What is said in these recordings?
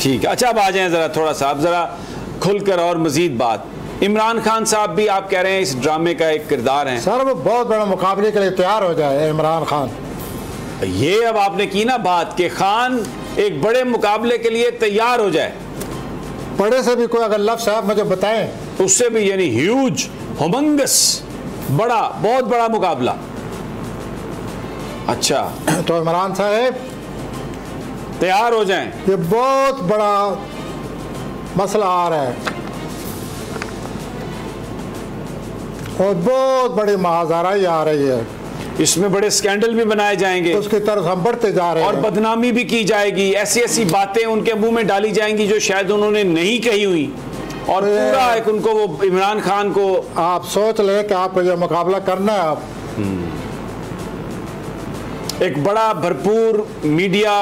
ठीक है, अच्छा अब आ जाएं ज़रा थोड़ा सा, अब ज़रा खुलकर और मज़ीद बात। इमरान खान साहब भी आप कह रहे हैं इस ड्रामे का एक किरदार है। सर वो बहुत बड़ा मुकाबले के लिए तैयार हो जाए इमरान खान। ये अब आपने की ना बात कि खान एक बड़े मुकाबले के लिए तैयार हो जाए। बड़े से भी कोई अगर लफ्ज़ आप मुझे बताएं, उससे भी यानी ह्यूज, हुमंगस, बड़ा, बहुत बड़ा मुकाबला। अच्छा तो इमरान साहब तैयार हो जाएं। ये बहुत बड़ा मसला आ रहा है और बहुत बड़ी महाजाराई आ रही है, इसमें बड़े स्कैंडल भी बनाए जाएंगे, उसकी तरफ हम बढ़ते जा रहे हैं और बदनामी भी की जाएगी। ऐसी ऐसी बातें उनके मुंह में डाली जाएंगी जो शायद उन्होंने नहीं कही हुई, और पूरा एक उनको वो इमरान खान को, आप सोच लें कि आपको ये मुकाबला करना है। आप एक बड़ा भरपूर मीडिया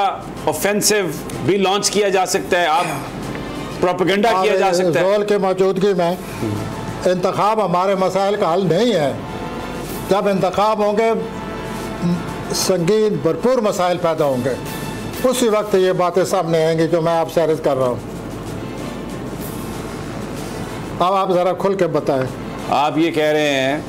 ऑफेंसिव भी लॉन्च किया जा सकता है, आप प्रोपेगेंडा किया जा सकता है। जोल के मौजूदगी में इंतखाब हमारे मसाइल का हल नहीं है। जब इंतखाब होंगे संगीन भरपूर मसाइल पैदा होंगे, उसी वक्त ये बातें सामने आएंगी जो मैं आपसे अर्ज कर रहा हूँ। अब आप ज़रा खुल के बताएं। आप ये कह रहे हैं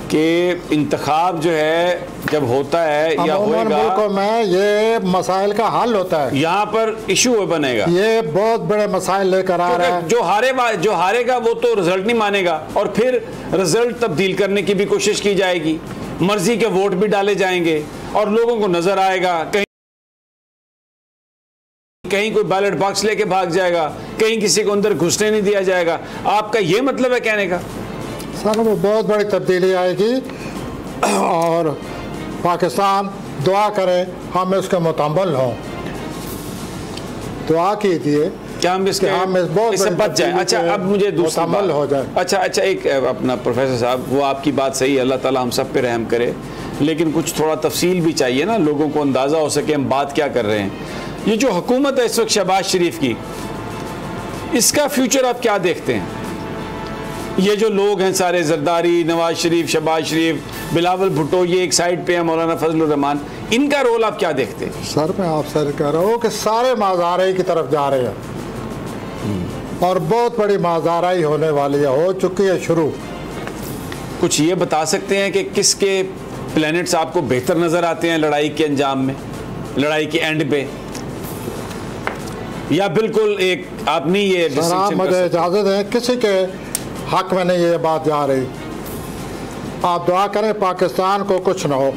कि इंतखाब जो है जब होता है या होएगा, मुल्कों में ये मसाइल का हल होता है, यहाँ पर इशू बनेगा। ये बहुत बड़े मसाइल लेकर आ रहा है। जो हारेगा वो तो रिजल्ट नहीं मानेगा, और फिर रिजल्ट तब्दील करने की भी कोशिश की जाएगी, मर्जी के वोट भी डाले जाएंगे, और लोगों को नजर आएगा कहीं कोई बैलेट बॉक्स लेके भाग जाएगा, कहीं किसी को अंदर घुसने नहीं दिया जाएगा। आपका ये मतलब है कहने का? सर वो बहुत बड़ी तब्दीली आएगी, और पाकिस्तान दुआ करे हम इसके मुतम्मल हों। दुआ कीजिए क्या हम इसके इससे बच जाए। अच्छा अब मुझे दूसरा हो जाए। अच्छा एक अपना प्रोफेसर साहब, वो आपकी बात सही है, अल्लाह ताला हम सब पे रहम करे, लेकिन कुछ थोड़ा तफसील भी चाहिए ना, लोगों को अंदाज़ा हो सके हम बात क्या कर रहे हैं। ये जो हुकूमत है इस वक्त शहबाज शरीफ की, इसका फ्यूचर आप क्या देखते हैं? ये जो लोग हैं सारे, जरदारी, नवाज शरीफ, शहबाज शरीफ, बिलावल भुट्टो, ये एक साइड पे है, मौलाना फजलुर रहमान, इनका रोल आप क्या देखते हैं? सर मैं आपसे कह रहा हूँ कि सारे माजाराई की तरफ जा रहे हैं, और बहुत बड़ी माजाराई होने वाली है, हो चुकी है शुरू। कुछ ये बता सकते हैं कि किसके प्लैनेट्स आपको बेहतर नजर आते हैं लड़ाई के अंजाम में, लड़ाई के एंड पे, या बिल्कुल एक आप नहीं ये मुझे इजाज़त है, किसी के हक में नहीं ये बात जा रही। आप दुआ करें पाकिस्तान को कुछ ना हो,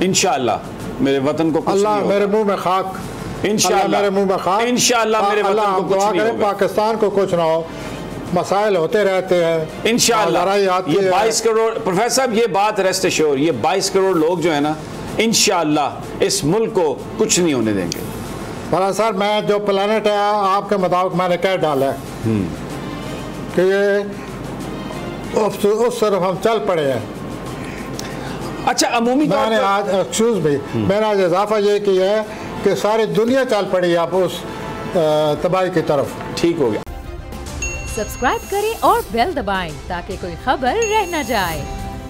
इंशाअल्लाह मेरे वतन को कुछ अल्लाह नहीं होगा। मेरे मुंह में खाक, इंशाअल्लाह मेरे मुंह में खाक, इंशाअल्लाह मेरे वतन को कुछ नहीं होगा। पाकिस्तान को कुछ ना हो, मसाइल होते रहते हैं इंशाअल्लाह। ये 22 करोड़ प्रोफेसर साहब, ये बात रेस्ट एश्योर, ये 22 करोड़ लोग जो है ना, इंशाअल्लाह इस मुल्क को कुछ नहीं होने देंगे। भला सर मैं जो प्लानट है आपके मुताबिक मैंने कह डाला है कि ये उस तरफ हम चल पड़े हैं। अच्छा अमूमी मैंने आज एक्सक्यूज भी मैंने आज इजाफा ये किया है कि सारी दुनिया चल पड़ी आप उस तबाही की तरफ। ठीक हो गया। सब्सक्राइब करें और बेल दबाएं ताकि कोई खबर रह न जाए।